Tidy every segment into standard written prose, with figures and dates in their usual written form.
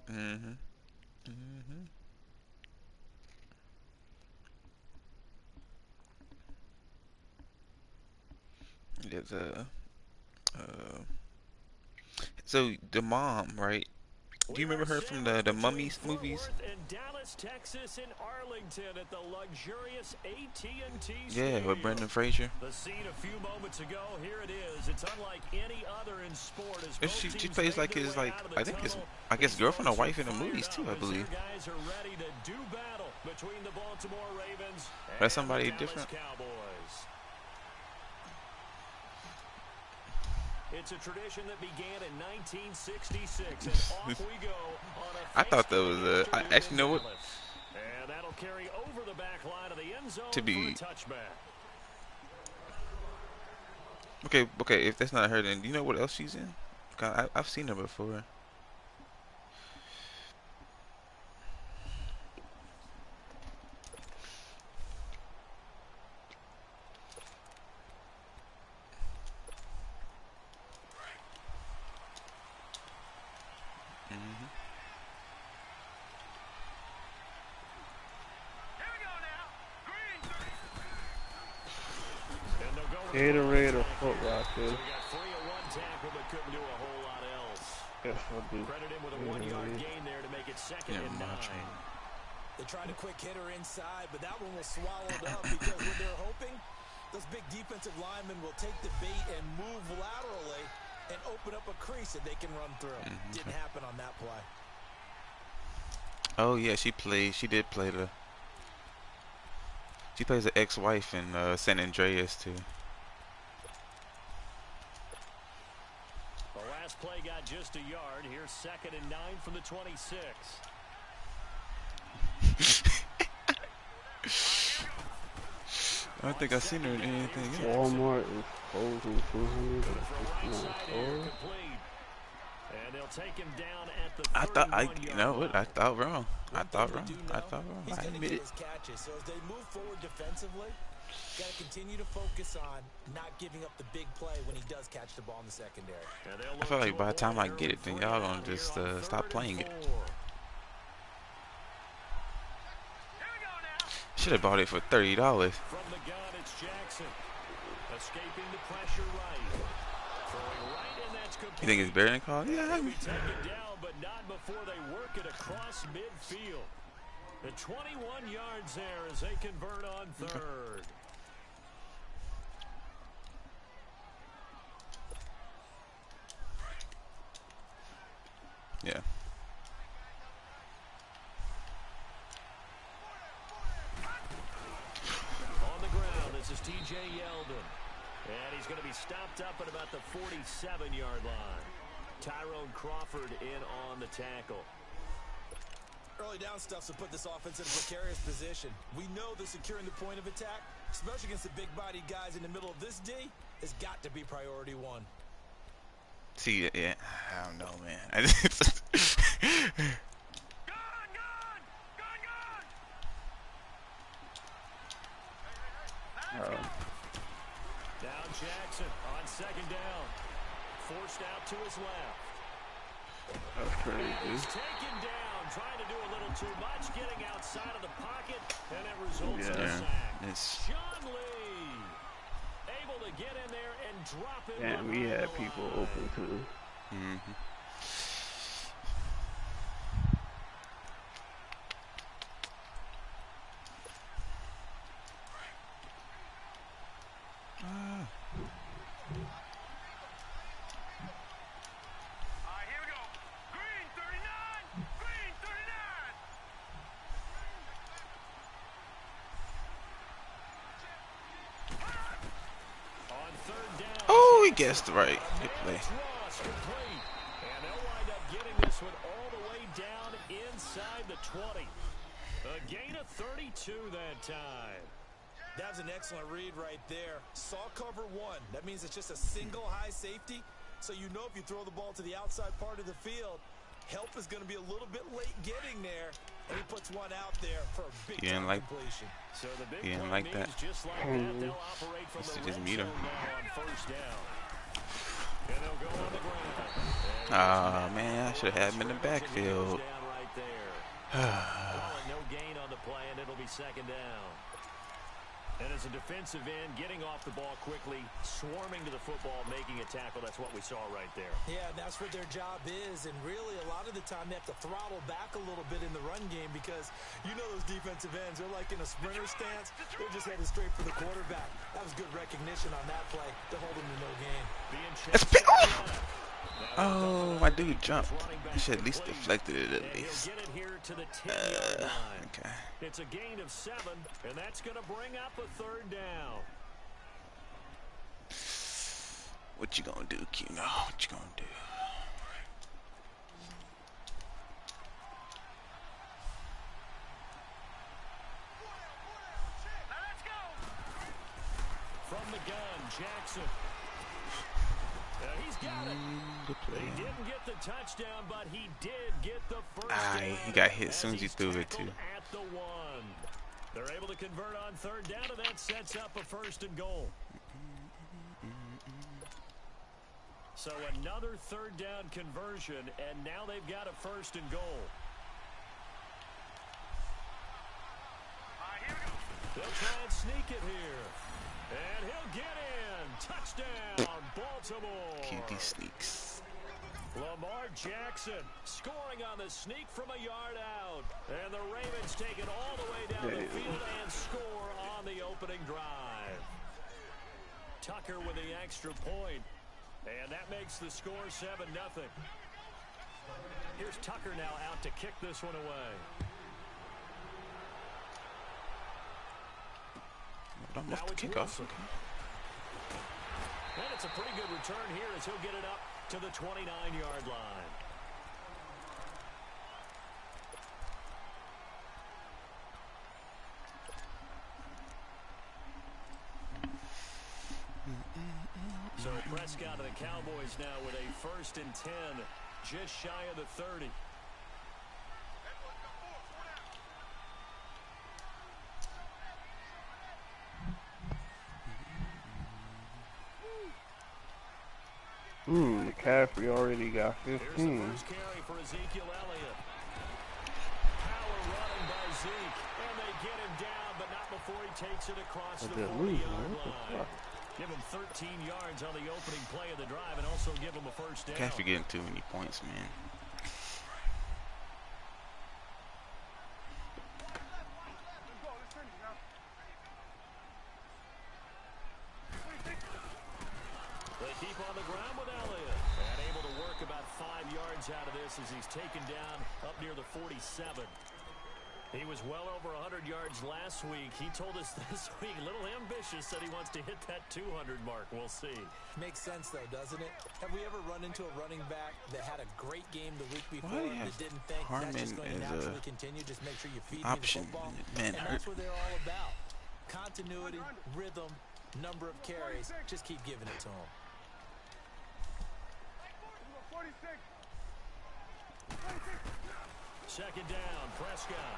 Mm-hmm. Mm-hmm. There's uh, so the mom, right? Do We you are remember her set from what's the between Mummies Fort movies? Worth and Dallas, Texas, and Arlington at the luxurious AT&T Yeah, with Stadium. Brendan Fraser. The scene a few moments ago, here it is. It's unlike any other in sport as And both she teams plays made like their his way like out of the I think it's tunnel. I guess These girlfriend or folks are wife in the fired movies too, up I as their believe. guys are ready to do battle between the Baltimore Ravens That's and the somebody Dallas different. Cowboys. It's a tradition that began in 1966, and off we go on a I thought that was Thanksgiving I afternoon in actually know what Dallas. And that'll carry over the back line of the end to zone for a be touchback. okay. Okay, if that's not her, then do you know what else she's in? 'Cause I've seen her before. Hmm. And they'll go with a full Gatorade or attack Foot here. So Locker? he got 3-1 tackle, but couldn't do a whole lot else. Yes, I do. Credit him with a 1-yard Gatorade. gain there to make it second Yeah, and 9. Macho. They tried a quick hitter inside, but that one was swallowed up because what they're hoping, those big defensive linemen will take the bait and move laterally and open up a crease that they can run through. Didn't happen on that play. Oh yeah, she played. She did play the. She plays the ex-wife in San Andreas too. The last play got just a yard. Here's second and 9 from the 26. I don't think I've seen her in anything else. Walmart is closing Gonna throw right 259 side here, stores. complete. And they'll take him down at the I thought you 31-yard know what? I line. thought wrong. I One thing thought we wrong. do I know, thought wrong. he's I going to admit get it. his catches. So as they move forward defensively, got to continue to focus on not giving up the big play when he does catch the ball in the secondary. And they'll I look feel to like by the avoid time I error get and it, then bring y'all it gonna out here just on stop 3rd and playing it. 4. Should have bought it for $30. From the gun, it's Jackson. Escaping the pressure right. Throwing right, and that's You think it's complete. better than call? Yeah. He'll be taken down, but not before they work it across midfield. The 21 yards there as they convert on 3rd. Yeah. On the ground, this is T.J. Yeldon. And he's going to be stopped up at about the 47-yard line. Tyrone Crawford in on the tackle. Early down stuff to put this offense in a precarious position. We know that securing the point of attack, especially against the big-bodied guys in the middle of this D, has got to be priority one. See, yeah. I don't know, man. I just Down Jackson on second down. Forced out to his left. That's He's crazy. taken down, trying to do a little too much, getting outside of the pocket, and it results in a Yeah. sack. it's John Lee able to get in there and drop it And we behind had the people line. open too. mhm. Ah. On third down, Oh, he Jackson. guessed right. Good Now play. it's Ross, complete. And they'll wind up getting this one all the way down inside the 20. A gain of 32 that time. That was an excellent read right there. Saw cover one. That means it's just a single high safety. So you know if you throw the ball to the outside part of the field, help is going to be a little bit late getting there. And he puts one out there for a big You didn't time like- completion. So the big He didn't play like that. means just like that, they'll operate from Used the to just red meet him. zone now on first down. And they'll go on the ground. Ah, man, I should have had him in the backfield. Calling no gain on the play, and it'll be second down. And as a defensive end, getting off the ball quickly, swarming to the football, making a tackle, that's what we saw right there. Yeah, and that's what their job is. And really, a lot of the time, they have to throttle back a little bit in the run game because you know those defensive ends, they're like in a sprinter stance. They're just headed straight for the quarterback. That was good recognition on that play to hold them to no gain. That's oh, my dude jumped. He should at least deflected it at least. Get it here to the 10-yard line. Okay. It's a gain of 7, and that's going to bring up a third down. What you gonna do, Kino? What you gonna do? From the gun, Jackson. He's got it. He didn't get the touchdown, but he did get the first down. He got hit as soon as he threw it too. At the 1. They're able to convert on third down, and that sets up a first and goal. So another third down conversion, and now they've got a first and goal. They'll try and sneak it here. And he'll get in. Touchdown, Baltimore. QB sneaks. Lamar Jackson scoring on the sneak from a yard out. And the Ravens take it all the way down the field and score on the opening drive. Tucker with the extra point. And that makes the score 7-0. Here's Tucker now out to kick this one away. Almost the kickoff. Okay. And it's a pretty good return here as he'll get it up to the 29-yard line. So Prescott of the Cowboys now with a 1st and 10, just shy of the 30. McCaffrey already got 15. Here's the first carry for Ezekiel Elliott. Power running by Zeke, and they get him down, but not before he takes it across the 40-yard line. Give him 13 yards on the opening play of the drive, and also give him a first down. McCaffrey getting too many points, man. Keep on the ground with Elliott. And able to work about 5 yards out of this as he's taken down up near the 47. He was well over 100 yards last week. He told us this week, a little ambitious, that he wants to hit that 200 mark. We'll see. Makes sense, though, doesn't it? Have we ever run into a running back that had a great game the week before that didn't think Harmon that's just going to naturally continue? Just make sure you feed me the option. football. Man, and that's what they're all about. Continuity, rhythm, number of carries. Just keep giving it to them. 2nd down, Prescott.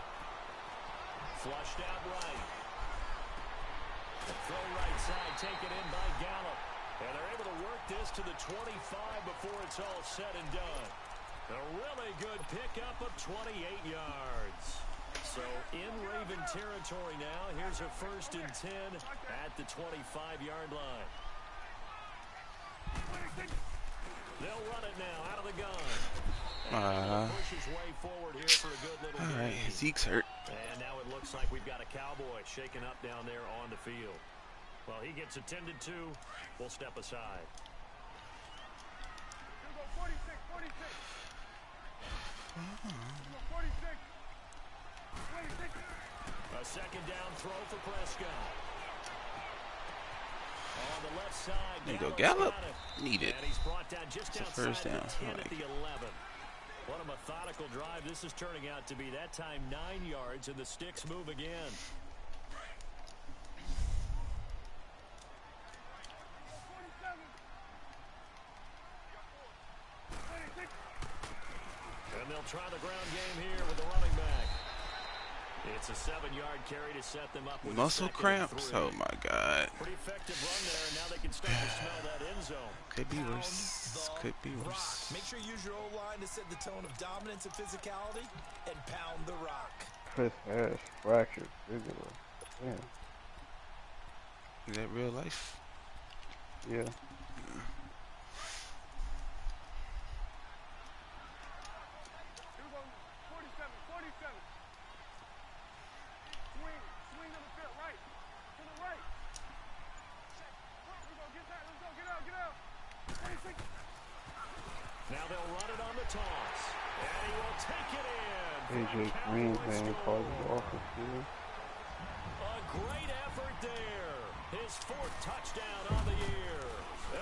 Flushed out right. Throw right side, taken in by Gallup. And they're able to work this to the 25 before it's all said and done. A really good pickup of 28 yards. So in Raven territory now. Here's a 1st and 10 at the 25-yard line. They'll run it now out of the gun. Push his way forward here for a good little all right, gain. Zeke's hurt. And now it looks like we've got a Cowboy shaken up down there on the field. Well, he gets attended to. We'll step aside. A 2nd down throw for Prescott. On the left side, There you go, Gallup. Need it. and he's brought down just It's a outside first down. the 10 I at like the it. 11. What a methodical drive this is turning out to be. That time 9 yards, and the sticks move again. And they'll try the ground game here with the running back. It's a 7-yard carry to set them up with a Muscle 2nd and cramps? 3. Oh my God. Pretty effective run there, and now they can start to smell that end zone. Could be Pound worse. the Could be rock. worse. Make sure you use your O-line to set the tone of dominance and physicality, and pound the rock. Chris Harris fractured fibula. Damn. Is that real life? Yeah. Now they'll run it on the toss. And he will take it in. AJ Green's name called the offense too. A great effort there. His 4th touchdown on the year.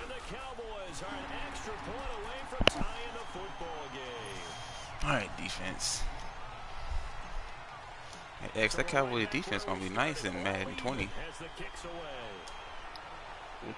And the Cowboys are an extra point away from tying the football game. All right, defense. Hey, X, that Cowboy defense gonna be nice in Madden 20. As the kicks away.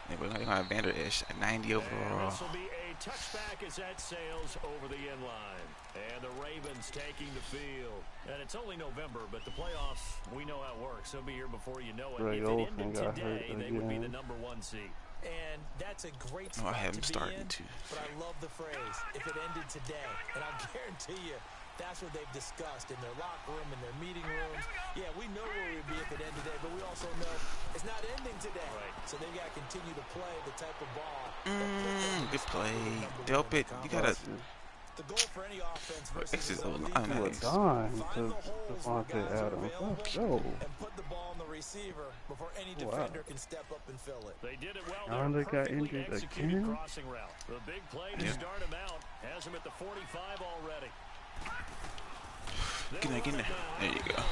Yeah, we're gonna have Vander Esch at 90 overall. This will be a touchback as that sails over the end line. And the Ravens taking the field. And it's only November, but the playoffs, we know how it works. They'll be here before you know it. Ray If it Olsen ended got today, hurt they would be the again. #1 seed. And that's a great Oh, I spot have him to be starting in, too. but I love the phrase, if it ended today. And I'll guarantee you, that's what they've discussed in their locker room, in their meeting rooms. Yeah, we know where we'd be if it ended today, but we also know it's not ending today. Right. So they've got to continue to play the type of ball. Good play. Delp it. You gotta. The goal for any offense versus This is his own O-line. defense, Nice. Dime find to the holes where Devontae guys are Adams. available Let's go. and put the ball on the receiver before any Wow. defender can step up and fill it. They did it well. Yonder got Perfectly injured executed again? crossing route. The big play to Yeah. start him out has him at the 45 already. Get in there. There you go.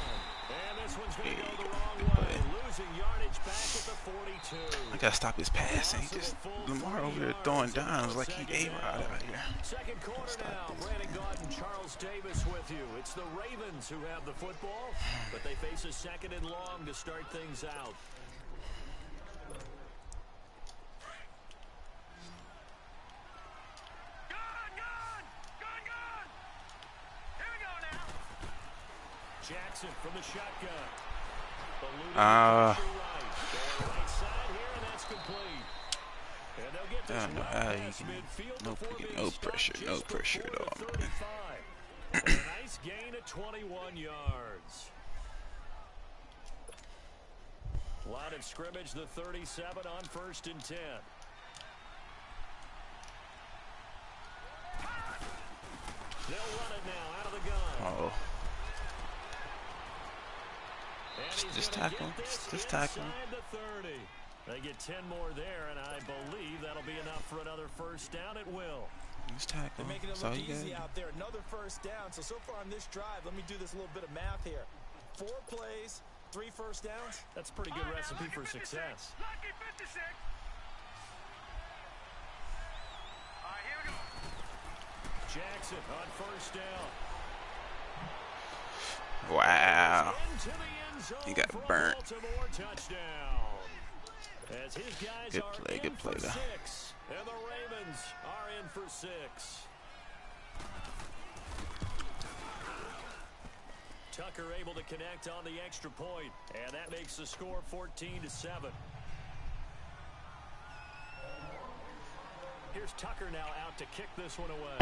And this one's going There to you go the go. wrong Good way. play. Losing yardage back at the 42. I gotta stop his passing. Just Lamar over there throwing dimes like he A-Rod out here. Second quarter Stop now. this. Brandon Gaudin, Charles Davis with you. It's the Ravens who have the football, but they face a 2nd and long to start things out. Jackson from the shotgun. Right side here, and that's complete. And they'll get I this don't know well how you past can. midfield No, before being no stopped pressure. just No pressure at before all, the man. 35. And a nice gain of 21 yards. Line of scrimmage, the 37 on 1st and 10. They'll run it now out of the gun. Oh, And he's just gonna tackle. get this Just tackle. inside the 30. They get 10 more there, and I believe that'll be enough for another first down. It will. just tackle. They're making it That's all look you easy got. out there. Another first down. So far on this drive, let me do this little bit of math here. 4 plays, 3 first downs. That's a pretty good recipe for success. Lucky 56. All right, here we go. Jackson on first down. Wow. Into the end zone He got for a burnt. Baltimore touchdown. As his guys Good are play, in good play, for though. 6, and the Ravens are in for 6. Tucker able to connect on the extra point, and that makes the score 14-7. Here's Tucker now out to kick this one away.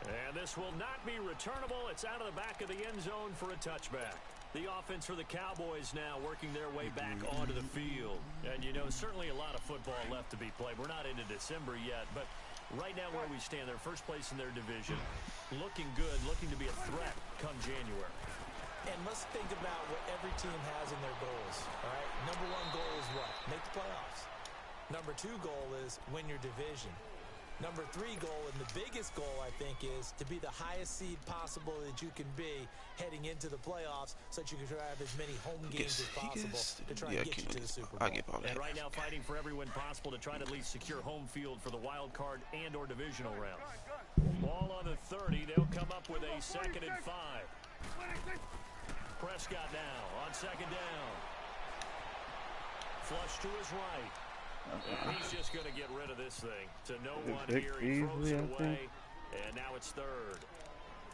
And this will not be returnable. It's out of the back of the end zone for a touchback. The offense for the Cowboys now working their way back onto the field. And, you know, certainly a lot of football left to be played. We're not into December yet, but right now where we stand, they're first place in their division. Looking good, looking to be a threat come January. And let's think about what every team has in their goals, all right? Number 1 goal is what? Make the playoffs. Number 2 goal is win your division. Number 3 goal, and the biggest goal, I think, is to be the highest seed possible that you can be heading into the playoffs so that you can have as many home games as possible to try and get you to the Super Bowl. I'll give all that. And right now fighting for every win possible to try to at least secure home field for the wild card and or divisional round. Ball on the 30. They'll come up with a 2nd and 5. Prescott now on 2nd down. Flush to his right. And he's just going to get rid of this thing to no one Vic here. He throws Beasley, it I away. think. And now it's third.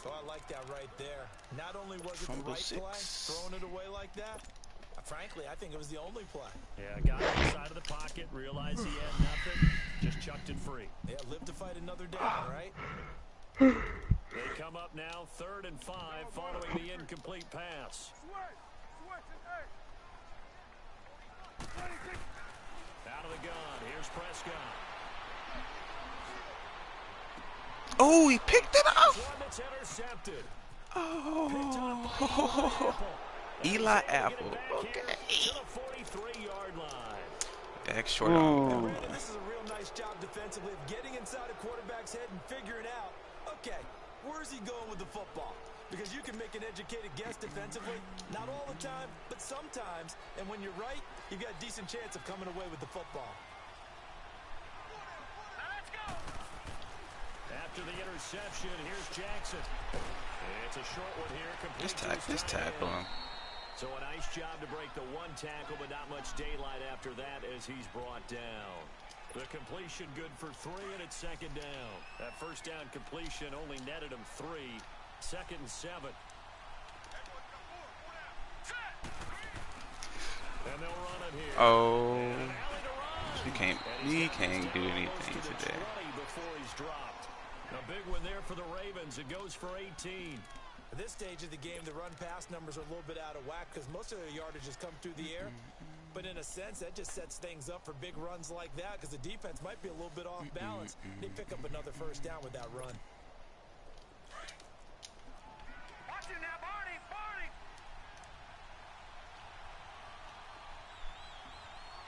Oh, I like that right there. Not only was it the Fumble right play, 6. throwing it away like that, frankly, I think it was the only play. Yeah, got inside of the pocket, realized he had nothing, just chucked it free. Yeah, live to fight another down, right? They come up now, 3rd and 5, following the incomplete pass. Out of the gun, here's Prescott. Oh, he picked it up. One that's intercepted. Oh, Eli Apple. Okay. To the 43-yard line. Dak short on that Brandon, one. this is a real nice job defensively of getting inside a quarterback's head and figuring out, okay, where's he going with the football? Because you can make an educated guess defensively, not all the time, but sometimes. And when you're right, you've got a decent chance of coming away with the football. After the interception, here's Jackson. It's a short one here. Just tackle him. So a nice job to break the one tackle, but not much daylight after that as he's brought down. The completion good for 3, and it's 2nd down. That first down completion only netted him 3. 2nd and 7. And they'll run it here. Oh, And an alley to run. he can't do anything today. Before he's dropped. A big one there for the Ravens. It goes for 18. At this stage of the game, the run-pass numbers are a little bit out of whack because most of their yardage has come through the air. But in a sense, that just sets things up for big runs like that because the defense might be a little bit off balance. They pick up another first down with that run. Watch it now, Barney! Barney!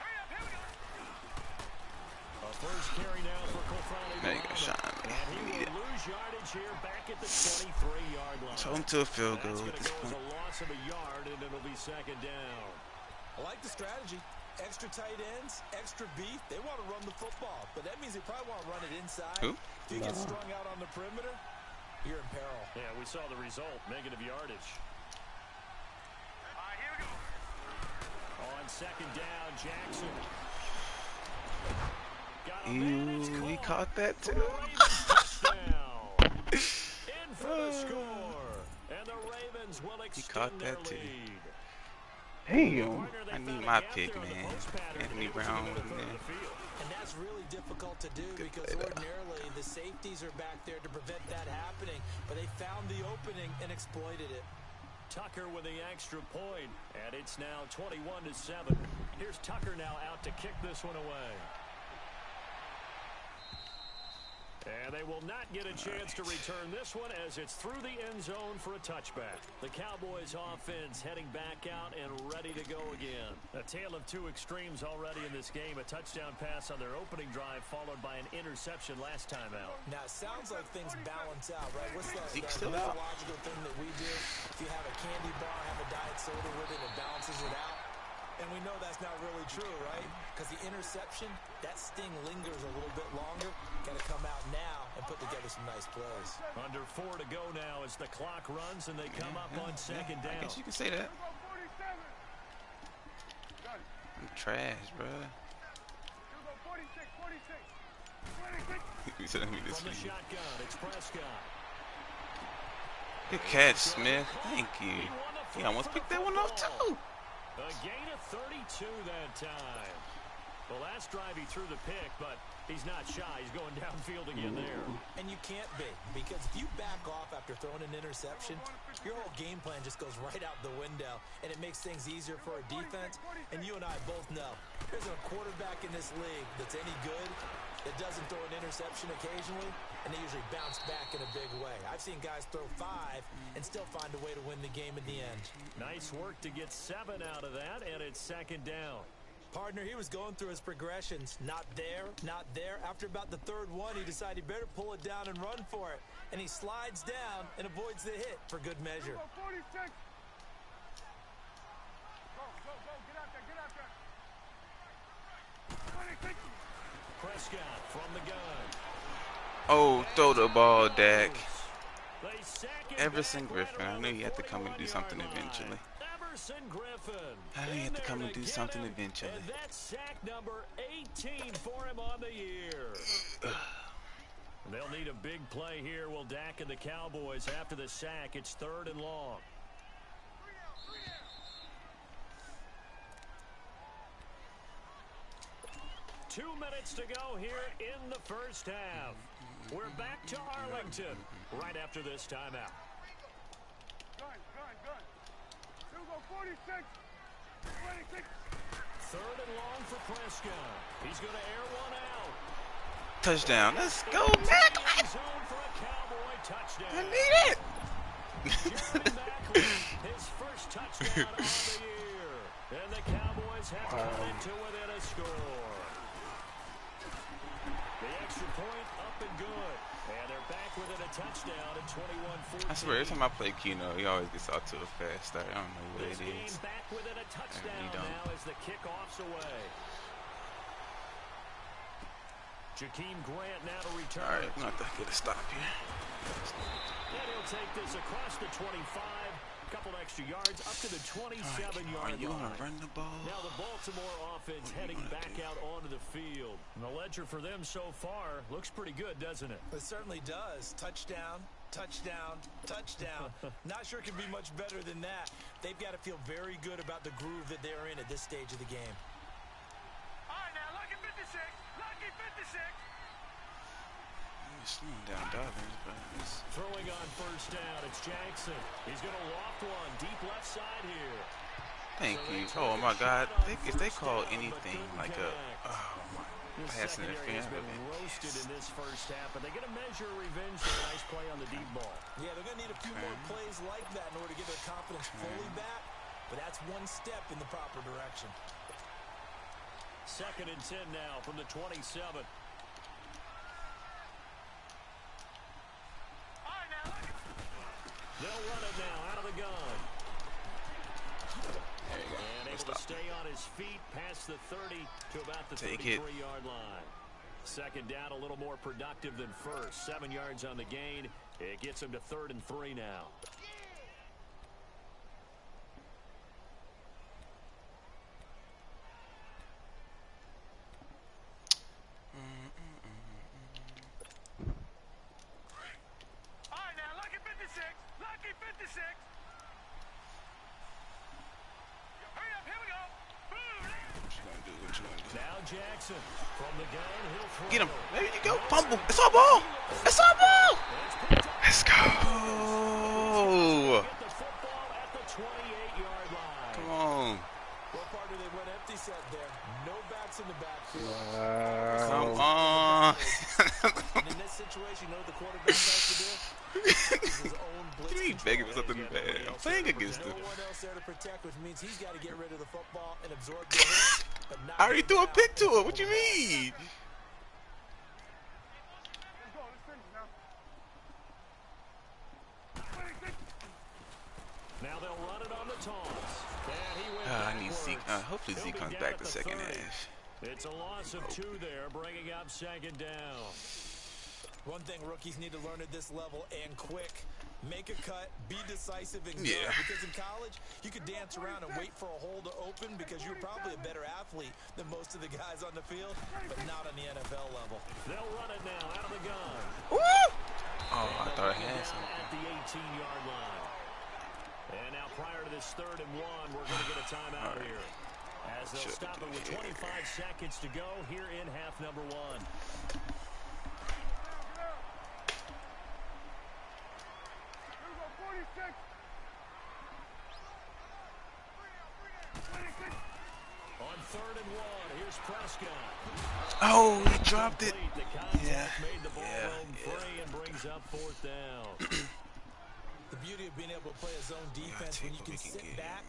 Hurry up, here we go! A first carry now for Kofani. There you go, Sean. And he Need it. will lose yardage here back at the 23-yard line. So him to a field That's goal going at to this go as point. a loss of a yard, and it'll be 2nd down. I like the strategy. Extra tight ends, extra beef. They want to run the football, but that means they probably want to run it inside. Who? If you get strung out on the perimeter, you're in peril. Yeah, we saw the result, negative yardage. All right, here we go. On 2nd down, Jackson. Got a man, it's Ew, he caught. caught that For too. a Ravens touchdown. In for the score. And the Ravens will caught extend their that too. lead. Damn. I need my pick, man. Anthony Brown was in there. And that's really difficult to do because ordinarily the safeties are back there to prevent that happening, but they found the opening and exploited it. Tucker with the extra point, and it's now 21-7. Here's Tucker now out to kick this one away. And they will not get a chance to return this one as it's through the end zone for a touchback. The Cowboys offense heading back out and ready to go again. A tale of two extremes already in this game. A touchdown pass on their opening drive followed by an interception last time out. Now, it sounds like things balance out, right? What's that, Zeke that still out? mythological thing that we do? If you have a candy bar, have a diet soda with it, it balances it out. And we know that's not really true, right? Because the interception, that sting lingers a little bit longer. Got to come out now and put together some nice plays. Under 4 to go now as the clock runs and they come up on 2nd I down. guess you can say that. I'm trash, bro. You said me this From the week. shotgun, it's Prescott. Good catch, Smith. Thank you. He almost picked that one off too. A gain of 32 that time. The last drive he threw the pick, but he's not shy. He's going downfield again there. And you can't be, because if you back off after throwing an interception, your whole game plan just goes right out the window, and it makes things easier for a defense. And you and I both know there's a quarterback in this league that's any good that doesn't throw an interception occasionally, and they usually bounce back in a big way. I've seen guys throw 5 and still find a way to win the game in the end. Nice work to get 7 out of that, and it's 2nd down. Partner, he was going through his progressions. Not there, not there. After about the 3rd one, he decided he better pull it down and run for it. And he slides down and avoids the hit for good measure. Prescott from the gun. Oh, throw the ball, Dak. They sack it Everson back right Griffin. I around knew the he had to come and do something 41-yard line. eventually. Everson Griffin. I knew he had to come and do get something him, eventually. And that's sack number 18 for him on the year. They'll need a big play here. Will Dak and the Cowboys after the sack. It's 3rd and long. 2 minutes to go here in the first half. We're back to Arlington right after this timeout. Gun. 46. 26. 3rd and long for Prescott. He's going to air one out. Touchdown. Let's go, Mac. Zone for a Cowboy touchdown. I need it. Jeremy Maclin, his first touchdown on the year. And the Cowboys have cut it to within a score. The extra point up and good. And they're back within a touchdown at 21-14. I swear, every time I play Keno, he always gets out to a fast start. I don't know what This it game is. back within a touchdown now as the kickoff's away. Jakeem Grant now to return. All right, I'm going to have to get a stop here. And he'll take this across the 25. Couple extra yards up to the 27-yard line. Are you going to run the ball? Now the Baltimore offense heading back out onto the field. And the ledger for them so far looks pretty good, doesn't it? It certainly does. Touchdown, touchdown, touchdown. Not sure it can be much better than that. They've got to feel very good about the groove that they're in at this stage of the game. All right, now, lucky 56. Lucky 56. He's slowing down Dobbins, but it's... Throwing on first down, it's Jackson. He's going to loft one deep left side here. Thank you. Oh, my God. If they call anything like a... Oh, my... The Pass secondary has interference. been roasted in this first half, but they're going to measure revenge for a nice play on the deep ball. Yeah, they're going to need a few more plays like that in order to get their confidence fully back, but that's one step in the proper direction. 2nd and 10 now from the 27. All right, now, lucky. They'll run it now out of the gun. And able to stay on his feet past the 30 to about the 33-yard line. 2nd down, a little more productive than first. 7 yards on the gain. It gets him to 3rd and 3 now. All right, now, lucky 56. Lucky 56. Hurry up, here we go. Boom. What you gonna do? What you gonna do? Now Jackson from the gun. He'll throw. Get him. There you go. Fumble. It's our ball. It's our ball. Let's go. Get the football at the 28-yard line. Come on. What part do they went empty set there? No backs in the backfield. Come on. And in this situation, you know what the quarterback has to do? Is his own blitz What do you mean control. begging for something bad? I'm playing against No them. one else there to protect, which means he's got to get rid of the football and absorb the hit. But not I already get threw a down. pick to it. What you mean? Let's go. Let's finish now. 26. Now they'll run it on the toss. And he went I need backwards. Zeke. Hopefully He'll Zeke be comes down back at the second 30. half. It's a loss of 2 there, bringing up 2nd down. One thing rookies need to learn at this level, and quick, make a cut, be decisive, and go. Yeah. Because in college, you could dance around and wait for a hole to open because you're probably a better athlete than most of the guys on the field, but not on the NFL level. They'll run it now out of the gun. Woo! Oh, I thought I had Down something. at the 18-yard line. And now prior to this 3rd and 1, we're going to get a timeout here. As they'll Should've stop it been with here. 25 seconds to go here in half number 1. Here we go, 46. 26. On 3rd and 1, here's Prescott. Oh, he dropped it. The contact Yeah. made the ball Yeah. roam free and brings up 4th down. The beauty of being able to play a zone defense take when you what can we can sit get, back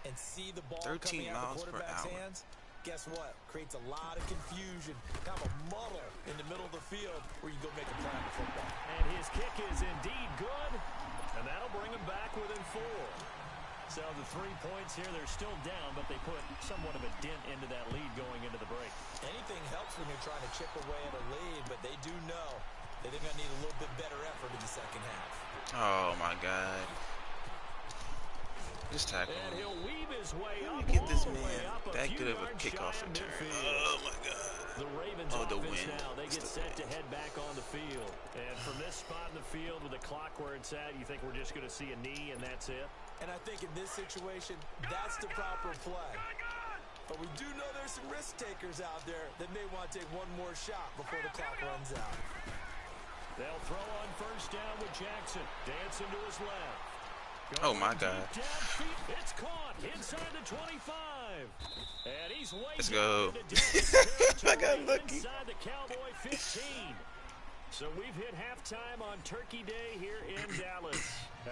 and see the ball 13 coming out miles the per quarterback's hour. hands. Guess what? Creates a lot of confusion, kind of a muddle in the middle of the field where you can go make a play on the football. And his kick is indeed good, and that'll bring him back within 4. So the 3 points here, they're still down, but they put somewhat of a dent into that lead going into the break. Anything helps when you're trying to chip away at a lead, but they do know that they're going to need a little bit better effort in the second half. Oh, my God. Just tackle And him. he'll weave his way Let up me get this all the way man up a that few good of a yards shy kickoff of return. midfield. Oh, my God. The Ravens Oh, the offense wind. now, they It's get the set to wind. head back on the field. And from this spot in the field with the clock where it's at, you think we're just going to see a knee and that's it? And I think in this situation, that's the proper play. But we do know there's some risk takers out there that may want to take one more shot before the clock runs out. They'll throw on first down with Jackson. Dancing to his left. Oh my God. It's caught inside the 25. And he's way Let's down go. into Dallas I got territory lucky. inside the Cowboy 15. So we've hit halftime on Turkey Day here in Dallas.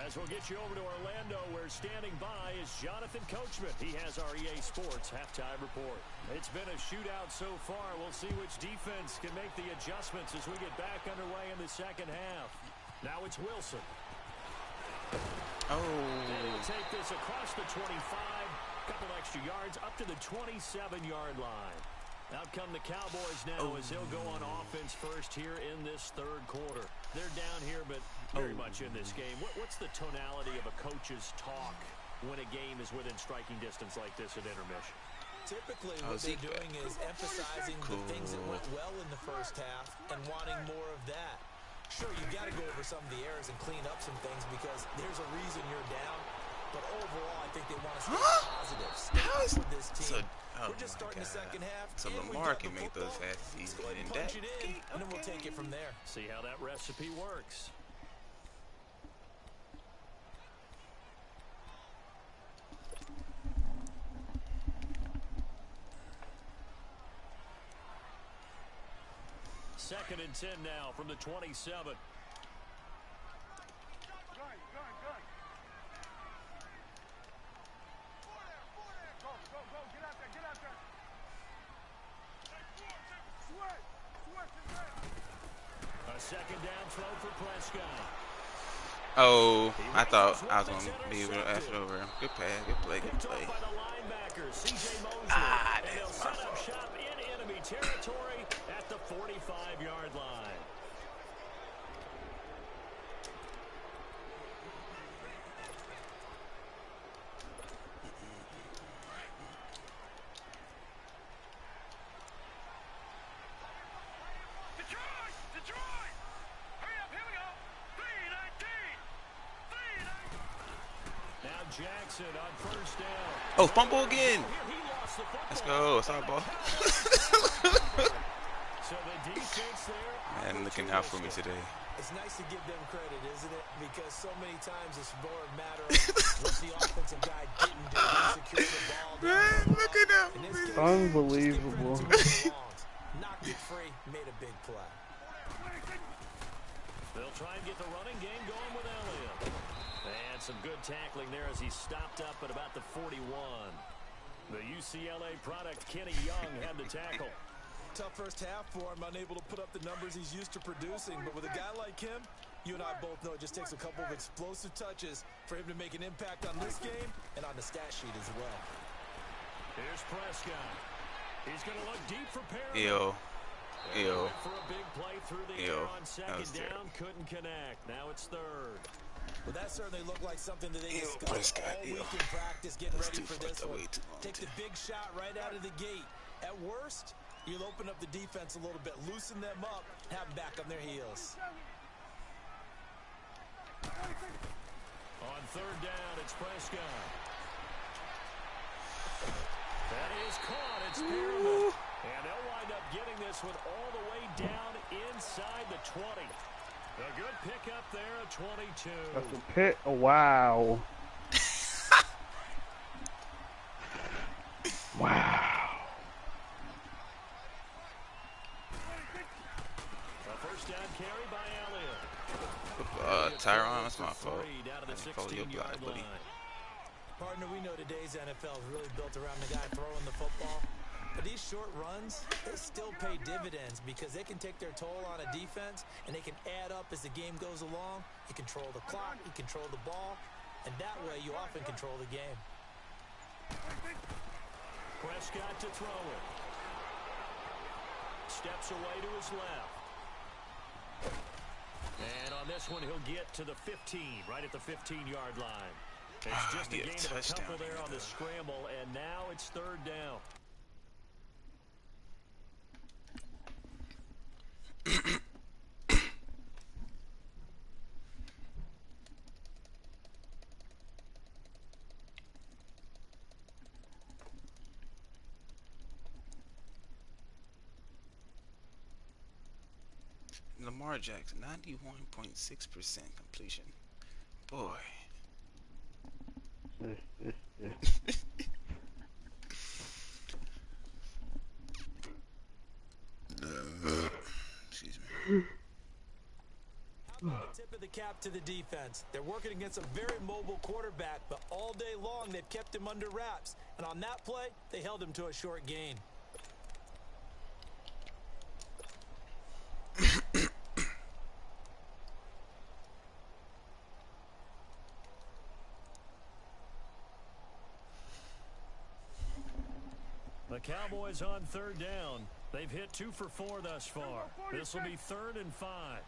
As we'll get you over to Orlando, where standing by is Jonathan Coachman. He has our EA Sports halftime report. It's been a shootout so far. We'll see which defense can make the adjustments as we get back underway in the second half. Now it's Wilson. Oh. They'll take this across the 25, couple extra yards up to the 27-yard line. Out come the Cowboys now as they'll go on offense first here in this third quarter. They're down here, but very much in this game. What's the tonality of a coach's talk when a game is within striking distance like this at intermission? Typically, what they're doing is emphasizing the things that went well in the first half and wanting more of that. Sure, you've got to go over some of the errors and clean up some things because there's a reason you're down. But overall, I think they want to stay positive. How is this team? oh We're just my starting the God. second half. So and we Lamar got can the make those football. passes Let's easily go ahead in and that. punch it in, and then we'll take it from there. See how that recipe works. Second and 10 now from the 27. A second down throw for Prescott. Oh, I thought I was going to be able to ask it over. Good pass, good play, good Picked play. off by the linebacker, C.J. Mosley. Ah, And they'll that's my set up fault. shop in enemy territory at the 45-yard line. Detroit! Detroit! Hurry up, here we go! 3-19! 3-19! Now Jackson on first down. Oh, fumble again. Here he lost the football. Let's go. It's our ball. So the defense there. Man, looking out for me today. It's nice to give them credit, isn't it? Because so many times it's more a matter of what the offensive guy didn't do. He secured the ball. Man, looking out In for this me. case, Unbelievable. just give credit to who belongs. Knocked it free, made a big play. They'll try and get the running game going with Elliott. And some good tackling there as he stopped up at about the 41. The UCLA product, Kenny Young, had the tackle. Tough first half for him, unable to put up the numbers he's used to producing. But with a guy like him, you and I both know it just takes a couple of explosive touches for him to make an impact on this game and on the stat sheet as well. Here's Prescott. He's going to look deep for Perriman. Ew. Ew. Went for a big play through the Ew. air on That second was down. terrible. Couldn't connect. Now it's third. But that certainly looked like something that they Ew, discussed Prescott, all ew. week in practice, getting That's ready too for far, this that's one. way too long, Take too. the big shot right out of the gate. At worst, you'll open up the defense a little bit, loosen them up, have them back on their heels. On third down, it's Prescott. That is caught. It's Perriman. And they'll wind up getting this one all the way down inside the 20. A good pickup there at 22. That's a pit. Oh, wow. Wow. A first down carry by Elliott. Tyron, that's my fault. Down to the I called you a 16-yard block, buddy. line. Partner, we know today's NFL is really built around the guy throwing the football. But these short runs, they still pay dividends because they can take their toll on a defense and they can add up as the game goes along. You control the clock, you control the ball, and that way you often control the game. Prescott to throw it. Steps away to his left. And on this one, he'll get to the 15, right at the 15-yard line. It's just a need a gain of a touchdown couple there here, on the though. scramble, and now it's third down. Lamar Jackson, 91.6% completion. Boy. Excuse me. Tip of the cap to the defense. They're working against a very mobile quarterback, but all day long they've kept him under wraps. And on that play, they held him to a short gain. The Cowboys on third down. They've hit 2 for 4 thus far. This will be 3rd and 5.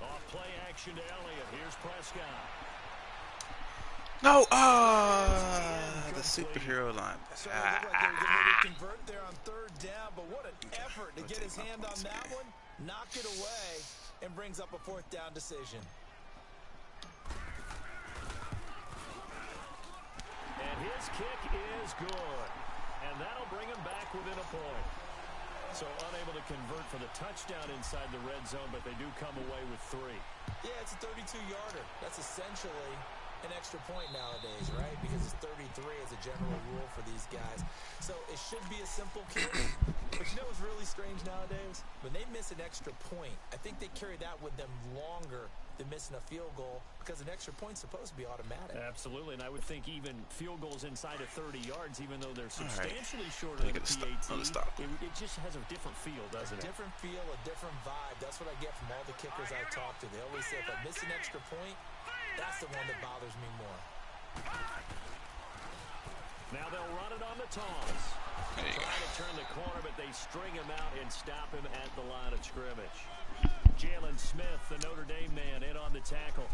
Off play action to Elliott. Here's Prescott. No, the superhero line. So it looked like they were getting ready to convert there on third down, but what an effort to get his hand on that one, knock it away, and brings up a 4th down decision. And his kick is good. And that'll bring him back within a point. So unable to convert for the touchdown inside the red zone, but they do come away with 3. Yeah, it's a 32-yarder. That's essentially an extra point nowadays, right? Because it's 33 as a general rule for these guys. So it should be a simple kick. But you know what's really strange nowadays? When they miss an extra point, I think they carry that with them longer than missing a field goal because an extra point's supposed to be automatic. Absolutely, and I would think even field goals inside of 30 yards, even though they're substantially shorter Look than at the PAT, stop. it just has a different feel, doesn't it? Different feel, a different vibe. That's what I get from all the kickers I talk to. They always say if I miss an extra point, that's the one that bothers me more. Now they'll run it on the toss. Trying to turn the corner, but they string him out and stop him at the line of scrimmage. Jalen Smith, the Notre Dame man, in on the tackle.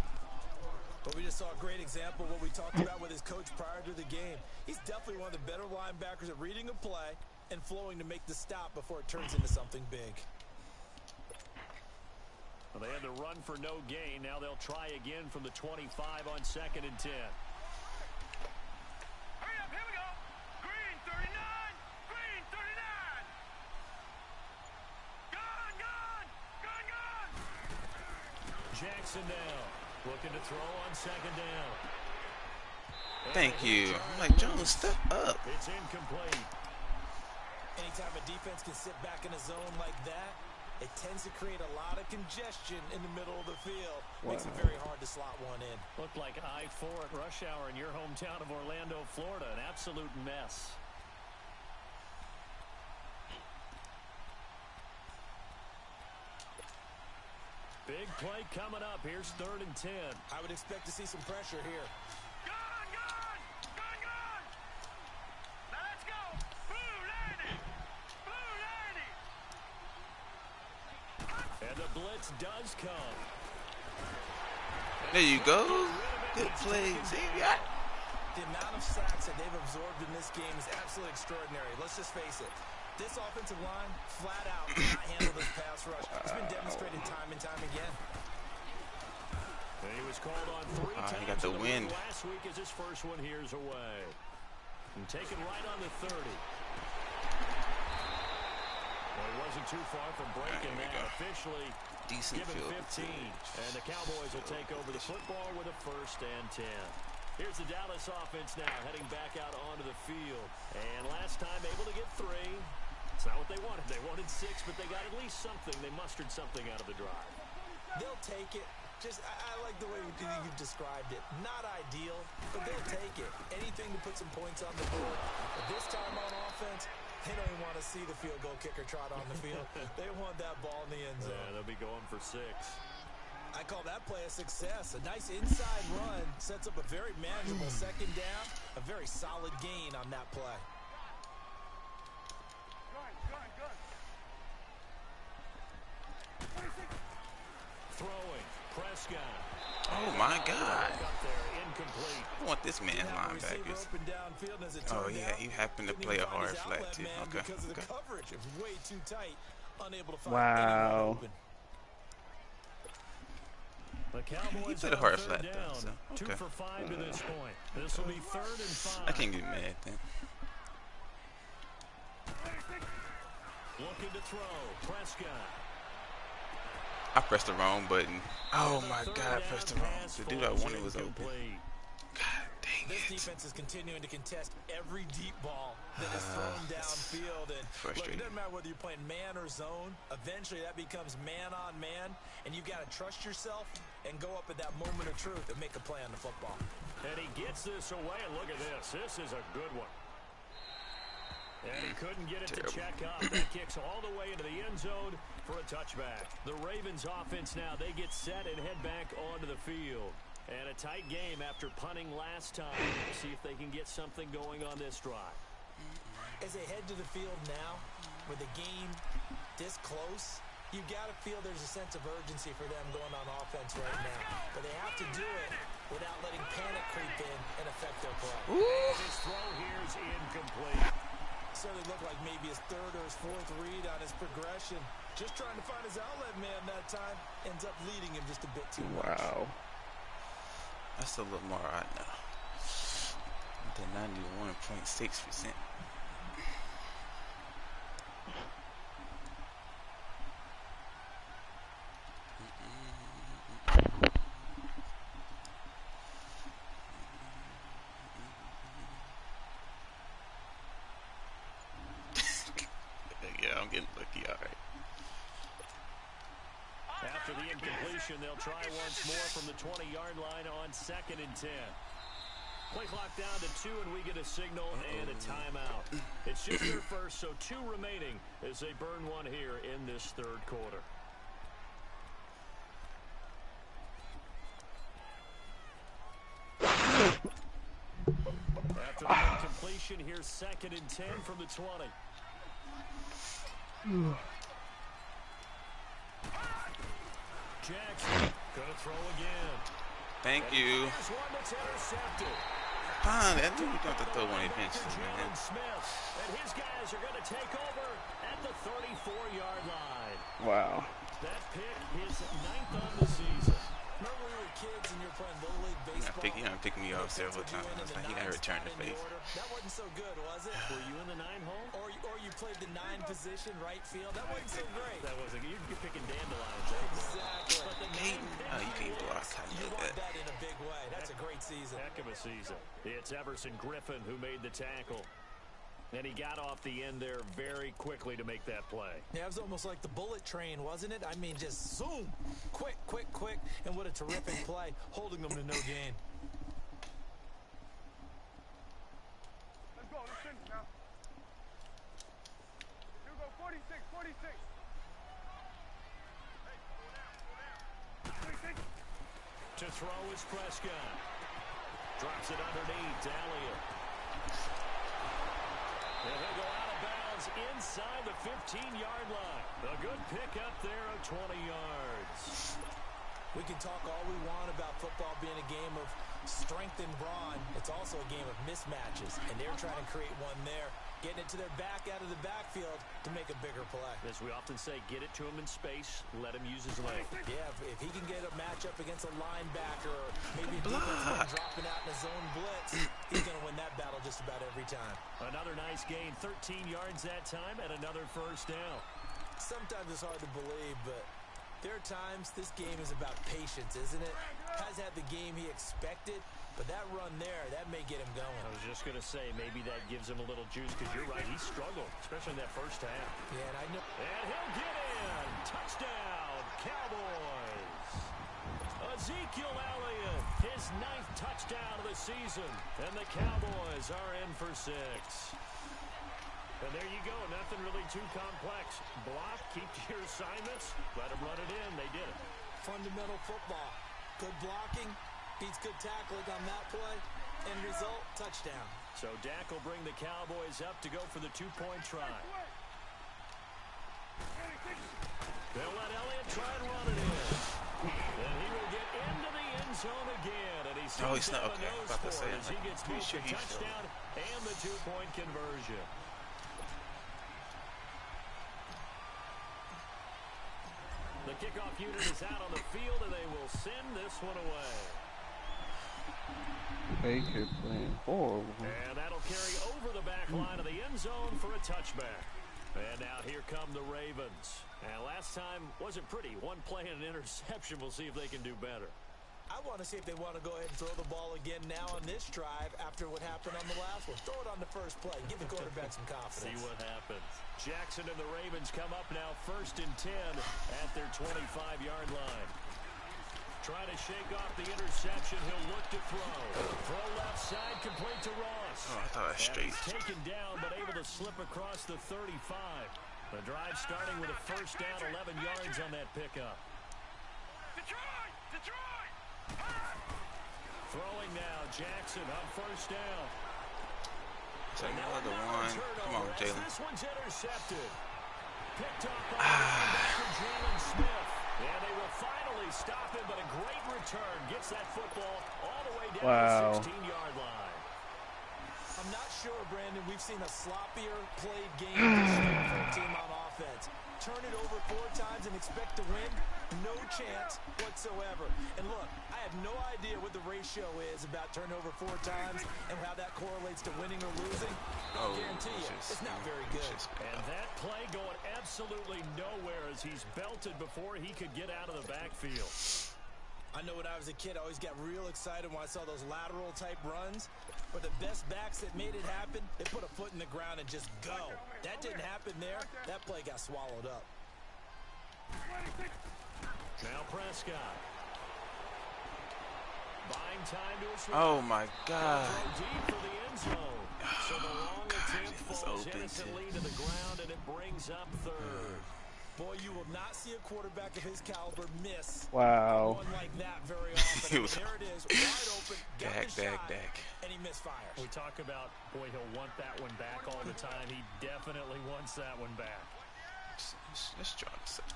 But we just saw a great example of what we talked about with his coach prior to the game. He's definitely one of the better linebackers at reading a play and flowing to make the stop before it turns into something big. Well, they had to run for no gain. Now they'll try again from the 25 on 2nd and 10. Hurry up, here we go. Green 39. Green 39. Gone, gone. Gone, gone. Jackson now looking to throw on 2nd down. Thank you. I'm like, Jones, step up. It's incomplete. Anytime a defense can sit back in a zone like that, it tends to create a lot of congestion in the middle of the field. Makes it very hard to slot one in. Looked like I-4 at rush hour in your hometown of Orlando, Florida. An absolute mess. Big play coming up. Here's 3rd and 10. I would expect to see some pressure here. Gone, gone. Gone, gone. Now let's go. Blue 90. Blue 90. And the blitz does come. There you go. Good play. See, yeah. The amount of sacks that they've absorbed in this game is absolutely extraordinary. Let's just face it. This offensive line, flat out, cannot handle this pass rush. It's been demonstrated time and time again. And he was called on 3 times. He got the wind. Last week as his first one here's away. And taken right on the 30. Well, he wasn't too far from breaking that. Officially Decent given field 15. And the Cowboys will take over the football with a 1st and 10. Here's the Dallas offense now heading back out onto the field. And last time able to get 3. It's not what they wanted. They wanted 6, but they got at least something. They mustered something out of the drive. They'll take it. I like the way you've described it. Not ideal, but they'll take it. Anything to put some points on the board. But this time on offense, they don't even want to see the field goal kicker trot on the field. They want that ball in the end zone. Yeah, they'll be going for 6. I call that play a success. A nice inside run sets up a very manageable 2nd down. A very solid gain on that play. Throwing. Prescott. Oh, my God. Up there, incomplete. I want this man's linebackers. Oh, yeah, he happened to play a hard flat, too. Okay. Because of the coverage, it was way too tight. Unable to find Wow. anyone open. The He Cowboys played a on hard third flat though, down. so 2 okay. for 5 to this point. This will be 3rd and 5. I can't get mad then. Looking to throw. Prescott. I pressed the wrong button. Oh my God, I pressed the wrong. The dude I wanted was open. God dang This it. defense is continuing to contest every deep ball that is thrown downfield. And look, it doesn't matter whether you're playing man or zone. Eventually, that becomes man on man, and you've got to trust yourself and go up at that moment of truth and make a play on the football. And he gets this away, and look at this. This is a good one. And he couldn't get it to check up. That kicks all the way into the end zone for a touchback. The Ravens offense now, they get set and head back onto the field. And a tight game after punting last time. See if they can get something going on this drive. As they head to the field now, with the game this close, you've got to feel there's a sense of urgency for them going on offense right now. But they have to do it without letting panic creep in and affect their play. And his throw here is incomplete. Certainly looked like maybe his 3rd or his 4th read on his progression. Just trying to find his outlet man that time. Ends up leading him just a bit too much. Wow. That's a little more right now. The 91.6%. Yeah, I'm getting lucky, all right. After the incompletion, they'll try once more from the 20-yard line on 2nd and 10. Play clock down to 2, and we get a signal and a timeout. It's just their first, so 2 remaining as they burn one here in this 3rd quarter. After the incompletion, here's 2nd and 10 from the 20. Jackson gonna throw again. Thank you. Here's one that's intercepted. Fine, that dude don't have to throw one eventually, man. Jalen Smith, and his guys are going to take over at the 34-yard line. Wow. That pick is 9th on the season. Remember when we were kids and you were playing Little League baseball? He done picked me off several times. I was like, he got to return the face. That wasn't so good, was it? Were you in the 9 hole? Or you played the 9 position right field. That wasn't so great. That wasn't. You're picking dandelions. Exactly. But the You can't block. I You know won that. that in a big way. That's a great season. heck of a season. It's Everson Griffin who made the tackle. And he got off the end there very quickly to make that play. Yeah, it was almost like the bullet train, wasn't it? I mean, just zoom. Quick, quick, quick. And what a terrific play, holding them to no gain. Let's go. Let's finish now. Here we go. 46, 46. Hey, slow down, slow down. 46. To throw is Prescott. Drops it underneath to Elliott. And he'll go out of bounds inside the 15-yard line. A good pickup there of 20 yards. We can talk all we want about football being a game of strength and brawn. It's also a game of mismatches, and they're trying to create one there, getting it to their back out of the backfield to make a bigger play. As we often say, get it to him in space, let him use his leg. Yeah, if he can get a matchup against a linebacker or maybe a defense dropping out in a zone blitz, he's going to win that battle just about every time. Another nice gain, 13 yards that time, and another first down. Sometimes it's hard to believe, but there are times this game is about patience, isn't it? Has had the game he expected, but that run there, that may get him going. I was just going to say, maybe that gives him a little juice, because you're right, he struggled, especially in that first half. Yeah, and I know. And he'll get in. Touchdown, Cowboys. Ezekiel Elliott, his 9th touchdown of the season. And the Cowboys are in for 6. And there you go, nothing really too complex. Block, keep to your assignments, let them run it in. They did it. Fundamental football. Good blocking, beats good tackling on that play, and result, touchdown. So Dak will bring the Cowboys up to go for the 2-point try. They'll let Elliott try and run it in. And he will get into the end zone again. And he's not okay. I was about to say, as he gets both sure the he's touchdown and the 2-point conversion. The kickoff unit is out on the field, and they will send this one away. Baker playing horrible. And that'll carry over the back line of the end zone for a touchback. And now here come the Ravens. And last time wasn't pretty. One play and an interception. We'll see if they can do better. I want to see if they want to go ahead and throw the ball again now on this drive after what happened on the last one. Throw it on the first play. Give the quarterback some confidence. See what happens. Jackson and the Ravens come up now 1st and 10 at their 25-yard line. Trying to shake off the interception. He'll look to throw. Throw left side, complete to Ross. Oh, I thought I was straight. Taken down, but able to slip across the 35. The drive starting with a first down, 11 yards on that pickup. Detroit! Detroit! Throwing now, Jackson on first down. Take another one. Come on, Jalen. This one's intercepted. Picked up by linebacker Jalen Smith. And they will finally stop him, but a great return. Gets that football all the way down to the 16-yard line. I'm not sure, Brandon, we've seen a sloppier played game this year for a team on offense. Turn it over 4 times and expect to win? No chance whatsoever. And look, I have no idea what the ratio is about turnover 4 times and how that correlates to winning or losing. I'll guarantee you, it's not very good. And that play going absolutely nowhere as he's belted before he could get out of the backfield. I know when I was a kid, I always got real excited when I saw those lateral type runs. But the best backs that made it happen, they put a foot in the ground and just go. That didn't happen there. That play got swallowed up. Now Prescott. Buying time to his Oh my God. deep for the end zone. So the long attempt it was falls open, innocently to the ground, and it brings up 3rd. Boy, you will not see a quarterback of his caliber miss Wow. one like that very often. It was- There it is, wide open, got Dak, the shot, Dak. and he misfires. We talk about, boy, he'll want that one back all the time. He definitely wants that one back. Let's try this out.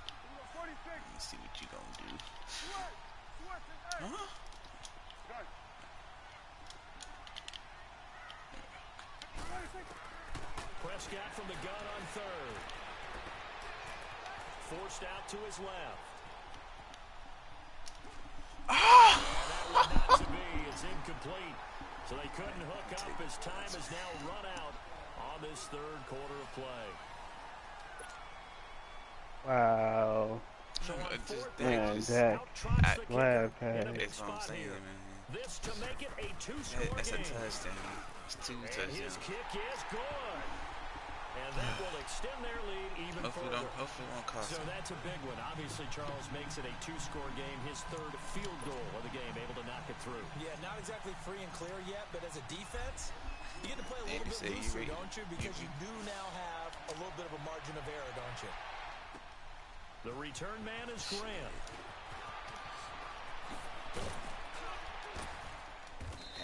Let me see what you gonna do. Huh? Prescott from the gun on 3rd. Forced out to his left. And that one not to be. It's incomplete. So they couldn't hook up as time has now run out on this 3rd quarter of play. Wow. So on Just 4th Man, down, Dak. out-trots the Glad kicker in a pass. big That's what I'm spot saying, here. man. This to make it a 2-score That's a game. touchdown. It's 2 And his touchdowns. kick is good. And that will extend their lead even further. Hopefully it won't cost So him. that's a big one. Obviously, Charles makes it a 2-score game. His 3rd field goal of the game, able to knock it through. Yeah, not exactly free and clear yet, but as a defense, you get to play a little Maybe bit say you looser, ready. don't you? Because you do now have a little bit of a margin of error, don't you? The return man is Grant.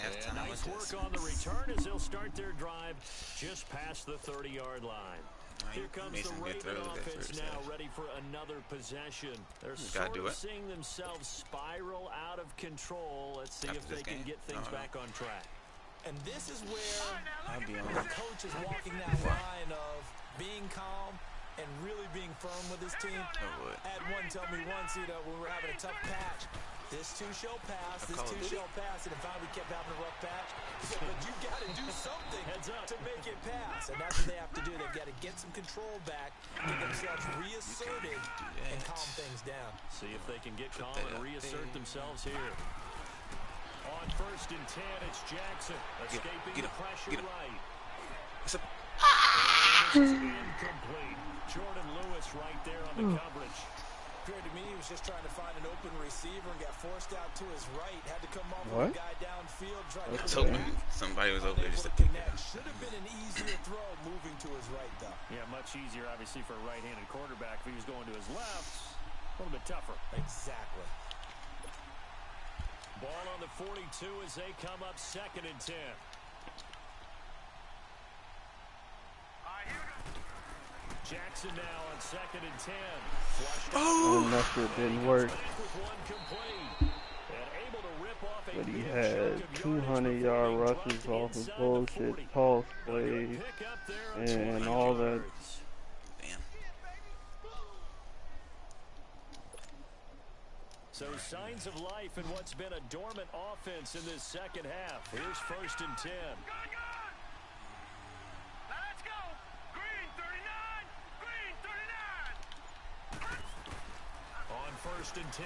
And nice work on the return as they'll start their drive just past the 30-yard line. Here comes the Raven offense now, ready for another possession. They're sort of seeing themselves spiral out of control. Let's see if they can get things back on track. And this is where I'll be on the coach is walking that line of being calm and really being firm with his team. Had one tell me once, when we were having a tough patch, this too shall pass, this too shall pass, and finally we kept having a rough patch. He said, but you got to do something to make it pass, and that's what they have to do. They've got to get some control back, get themselves reasserted, and calm things down. See if they can get calm and reassert themselves here. On 1st and 10, it's Jackson escaping the pressure right. It's a This is incomplete. Jordan Lewis right there on the coverage. Appeared to me he was just trying to find an open receiver and got forced out to his right. Had to come off with a guy downfield trying I was to hoping somebody was over there just to pick it up. Should have been an easier throw moving to his right, though. Yeah, much easier, obviously, for a right-handed quarterback. If he was going to his left, a little bit tougher. Exactly. Ball on the 42 as they come up 2nd and 10. Jackson now on 2nd and 10. And that shit didn't work. But he had 200-yard rushes off of bullshit toss plays and all that. Damn. So signs of life in what's been a dormant offense in this second half. Here's 1st and 10. Let's go. Green 39. Green 39. On 1st and 10,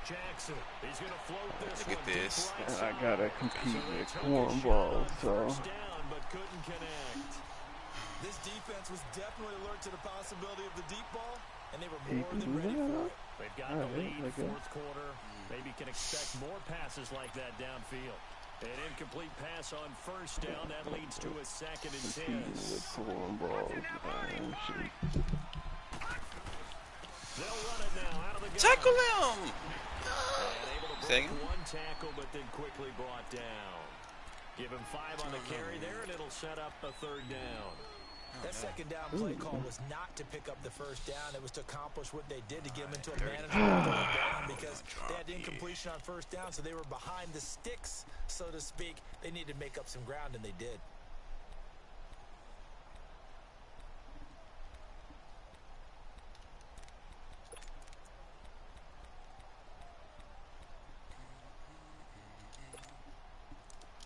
Jackson. He's going to float this Look at one this. deep right And I side. gotta compete So they with took a cornballs, shot on so. 1st down, but couldn't connect. This defense was definitely alert to the possibility of the deep ball, and they were He more can than do ready that? for it. They've got All the right, lead, I guess. 4th quarter. Maybe can expect more passes like that downfield. An incomplete pass on 1st down. That leads to a 2nd and 10. Competing with cornballs, man. Shit. They'll run it now out of the gun. Tackle him! And able to break Second. one tackle, but then quickly brought down. Give him 5 on the carry there, and it'll set up a 3rd down. That 2nd down play call was not to pick up the 1st down. It was to accomplish what they did to get them into a manageable down because they had incompletion on 1st down, so they were behind the sticks, so to speak. They needed to make up some ground, and they did.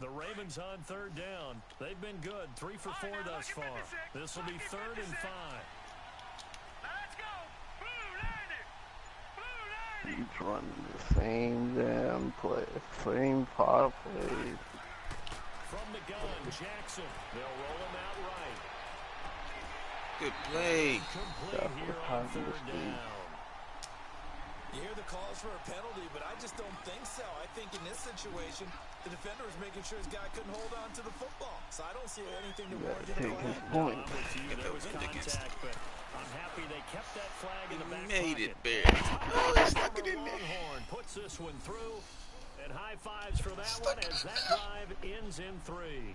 The Ravens on 3rd down. They've been good, 3 for 4 thus far. This will be 3rd and 5. Let's go. Blue landed. Blue landed. He's running the same damn play, same pot play. From the gun, Jackson. They'll roll him out right. Good play. Complete That's here what on time it 3rd is. down. You hear the calls for a penalty, but I just don't think so. I think in this situation, the defender was making sure his guy couldn't hold on to the football. So I don't see anything to You warrant gotta a take his flag. point. I'm with you. There was contact, but I'm happy they kept that flag in the back Made pocket. it, barely. Oh, he stuck it in there. Longhorn puts this one through, and high fives for that one as that drive ends in 3.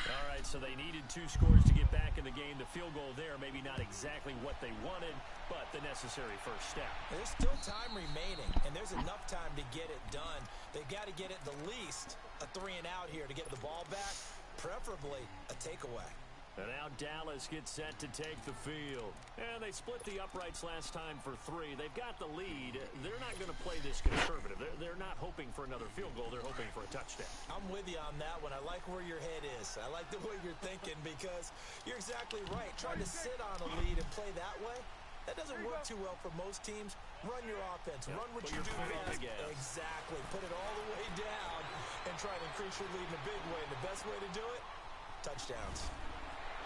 All right, so they needed 2 scores to get back in the game. The field goal there, maybe not exactly what they wanted, but the necessary first step. There's still time remaining, and there's enough time to get it done. They've got to get it the least a 3 and out here to get the ball back, preferably a takeaway. And now Dallas gets set to take the field. And they split the uprights last time for 3. They've got the lead. They're not going to play this conservative. They're not hoping for another field goal. They're hoping for a touchdown. I'm with you on that one. I like where your head is. I like the way you're thinking because you're exactly right. Trying to sit on a lead and play that way, that doesn't work too well for most teams. Run your offense. Yep, Run what put you your do foot on the best. gas. Exactly. Put it all the way down and try to increase your lead in a big way. And the best way to do it, touchdowns.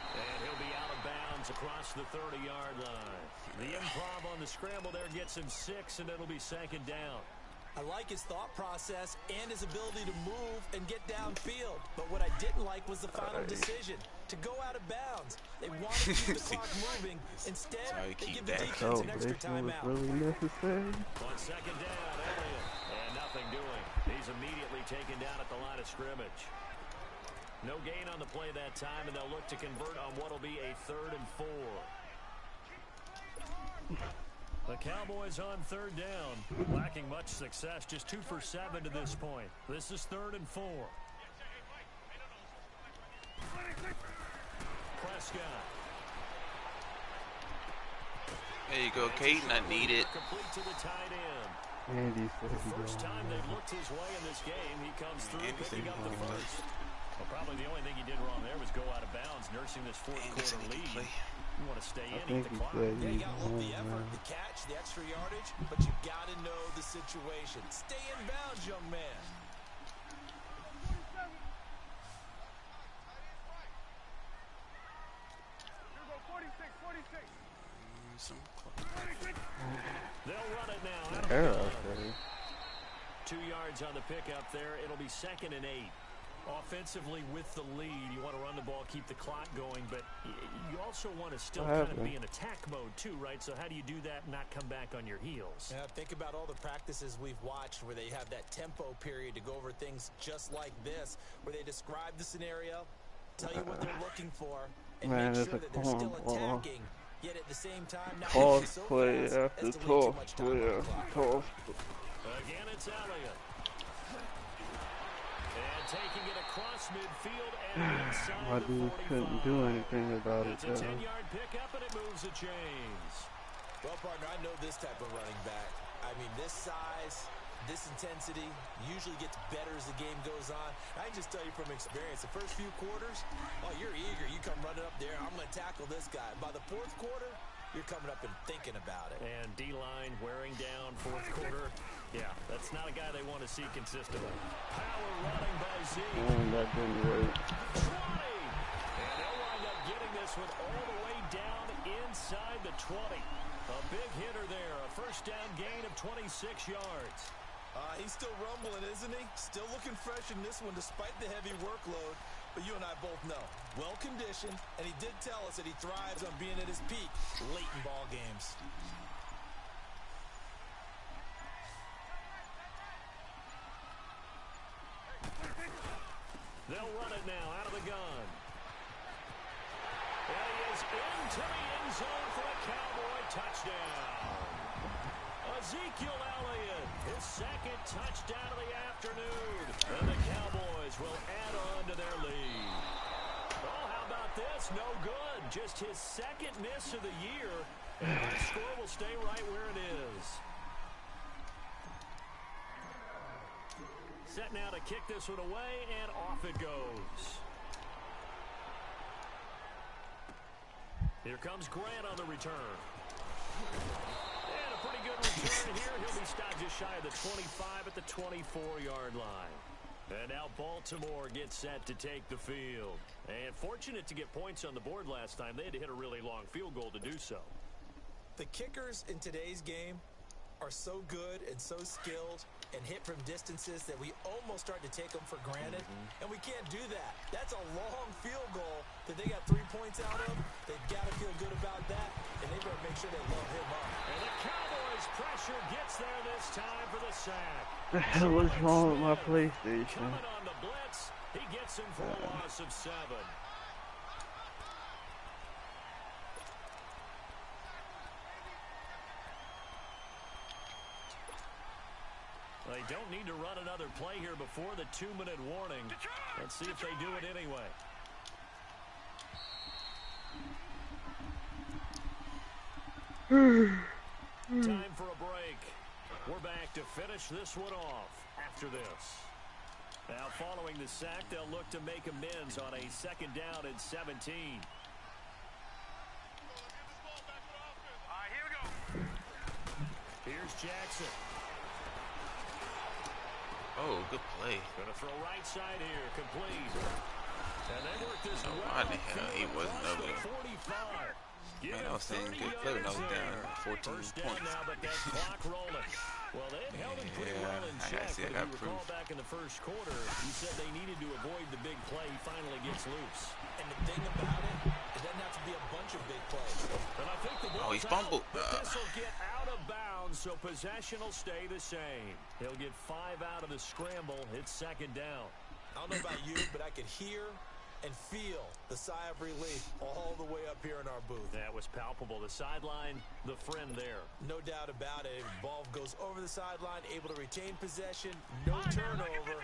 And he'll be out of bounds across the 30-yard line. The improv on the scramble there gets him 6, and it'll be 2nd down. I like his thought process and his ability to move and get downfield. But what I didn't like was the final decision to go out of bounds. They wanted to keep the clock moving. Instead, Sorry, they keep give the that. defense an extra Celebration was timeout. really necessary. On 2nd down, Elliott. And nothing doing. He's immediately taken down at the line of scrimmage. No gain on the play that time, and they'll look to convert on what will be a 3rd and 4. The Cowboys on 3rd down, lacking much success, just 2 for 7 to this point. This is 3rd and 4. Prescott. There you go, Caden. I need it. Complete to the tight end. Andy said he First don't time they've looked his way in this game, he comes through Andy said picking he up the wanted first. Well, probably the only thing he did wrong there was go out of bounds, nursing this 4th Andy quarter said he lead. can play. You want to stay I in, eat think the he clock. said Yeah, you he's got to love the home, effort, man. the catch, the extra yardage, but you got to know the situation. Stay in bounds, young man. Here we go. 46, 46. They'll run it now. Out of Era, the gun. okay. 2 yards on the pickup there. It'll be 2nd and 8. Offensively with the lead, you want to run the ball, keep the clock going, but you also want to still kind of be in attack mode too, right? So how do you do that and not come back on your heels? Yeah, think about all the practices we've watched where they have that tempo period to go over things just like this, where they describe the scenario, tell you what they're looking for, and Man, make it's sure a that they're still cornball. attacking, yet at the same time not Toss moving so play fast after as to leave too toss much time on play the after clock. toss. Again, it's Elliott. And taking it across midfield and inside My the dude 45. couldn't do anything about it, It's a though. 10-yard pickup, and it moves the chains. Well, partner, I know this type of running back. I mean, this size, this intensity usually gets better as the game goes on. I can just tell you from experience, the first few quarters, oh, you're eager. You come running up there, I'm going to tackle this guy. By the fourth quarter, you're coming up and thinking about it. And D-line wearing down fourth quarter. Yeah, that's not a guy they want to see consistently. Power running by Zeke. That didn't work. 20. And they'll wind up getting this one all the way down inside the 20. A big hitter there. A first down gain of 26 yards. He's still rumbling, isn't he? Still looking fresh in this one despite the heavy workload. But you and I both know, well-conditioned, and he did tell us that he thrives on being at his peak late in ball games. They'll run it now out of the gun. And he is into the end zone for a Cowboy touchdown. Ezekiel Elliott, his second touchdown of the afternoon. And the Cowboys will add on to their lead. Oh, how about this? No good. Just his second miss of the year. And the score will stay right where it is. Set now to kick this one away, and off it goes. Here comes Grant on the return. And a pretty good return here. He'll be stopped just shy of the 25 at the 24-yard line. And now Baltimore gets set to take the field. And fortunate to get points on the board last time. They had to hit a really long field goal to do so. The kickers in today's game are so good and so skilled and hit from distances that we almost start to take them for granted. And we can't do that. That's a long field goal that they got 3 points out of. They've got to feel good about that, and they better make sure they load him up. And the Cowboys' pressure gets there this time for the sack. The hell is wrong with my PlayStation? Coming on the blitz, he gets him for a loss of 7. They don't need to run another play here before the 2-minute warning. Let's see if they do it anyway. Time for a break. We're back to finish this one off after this. Now following the sack, they'll look to make amends on a second down and 17. All right, here we go. Here's Jackson. Oh, good play. Gonna throw right side here, complete. And they work this Why the hell he wasn't over there? 45. Man, I was saying good play when I was down 14 First down points. now, but that clock rolling. Well, they've held him pretty well in check. I But if got you recall proof. back in the first quarter, you said they needed to avoid the big play. He finally gets loose. And the thing about it doesn't have to be a bunch of big plays. And I think the ball's Oh, he's fumbled. out, but this will get out of bounds, so possession will stay the same. He'll get 5 out of the scramble. It's second down. I don't know about you, but I could hear and feel the sigh of relief all the way up here in our booth. That was palpable. The sideline, the friend there. No doubt about it. Ball goes over the sideline, able to retain possession, no turnover.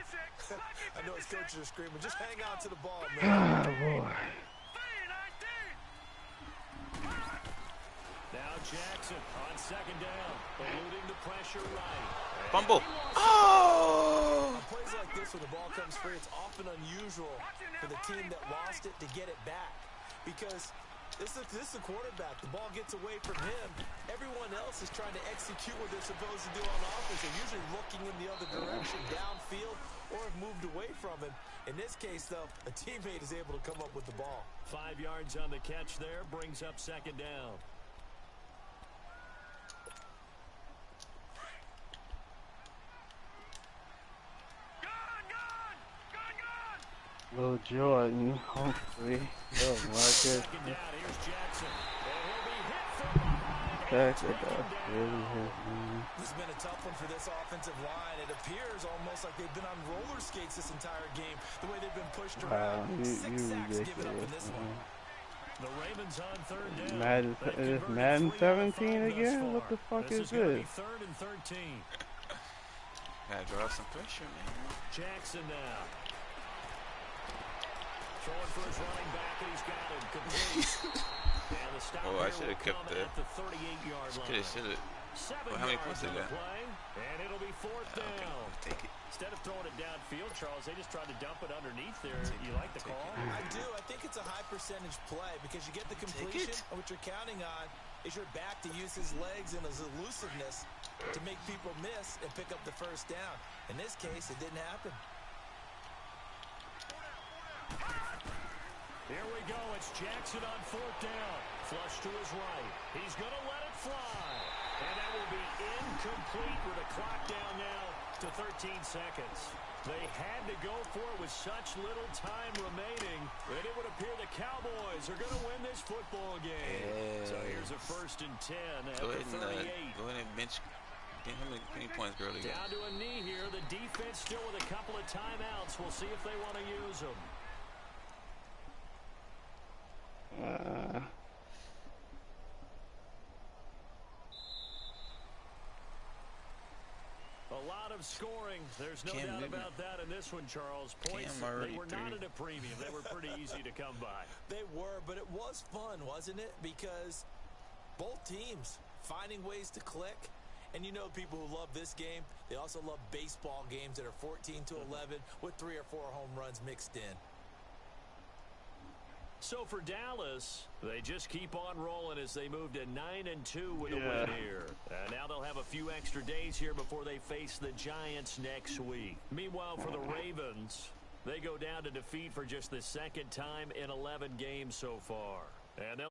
I know his coaches are screaming, just hang on to the ball, man. Oh, boy. Now Jackson on second down, eluding the pressure right. Fumble. Oh! On plays like this, when the ball comes free, it's often unusual for the team that lost it to get it back. Because this is the quarterback. The ball gets away from him. Everyone else is trying to execute what they're supposed to do on offense. They're usually looking in the other direction, downfield, or have moved away from him. In this case, though, a teammate is able to come up with the ball. 5 yards on the catch there, brings up second down. Little Jordan, Humphrey. Oh, my goodness. Second down, here's Jackson. And he'll be hit from behind. That's it, really hit me. This has been a tough one for this offensive line. It appears almost like they've been on roller skates this entire game, the way they've been pushed around. Wow, 6 you sacks given up in ridiculous, this one. The Ravens on third down. Madden, They've is converted Madden 3 out of 5 17 thus again? far. What the fuck is This is gonna this? be third and 13. Gotta draw some pressure, man. Jackson now. Throwing for his running back, and he's got him complete. And the stop Oh, I here should have will kept come the. at the 38-yard line. Should have 7 how many yards points they on the got? play, and it'll be 4th down. Okay, take it. Instead of throwing it downfield, Charles, they just tried to dump it underneath there. You like the call? I do. I think it's a high percentage play because you get the completion, and what you're counting on is your back to use his legs and his elusiveness to make people miss and pick up the first down. In this case, it didn't happen. Here we go. It's Jackson on 4th down. Flush to his right. He's going to let it fly. And that will be incomplete with a clock down now to 13 seconds. They had to go for it with such little time remaining. And it would appear the Cowboys are going to win this football game. Yeah. So here's a 1st and 10 at Go the ahead 38. and go ahead and bench. How many points, girl? Down to a knee here. The defense still with a couple of timeouts. We'll see if they want to use them. A lot of scoring. There's no doubt about that in this one, Charles. Points, they were not at a premium. They were pretty easy to come by. They were, but it was fun, wasn't it? Because both teams finding ways to click. And you know people who love this game, they also love baseball games that are 14-11 with 3 or 4 home runs mixed in. So for Dallas, they just keep on rolling as they move to 9-2 with a win here. Now they'll have a few extra days here before they face the Giants next week. Meanwhile, for the Ravens, they go down to defeat for just the 2nd time in 11 games so far. And they'll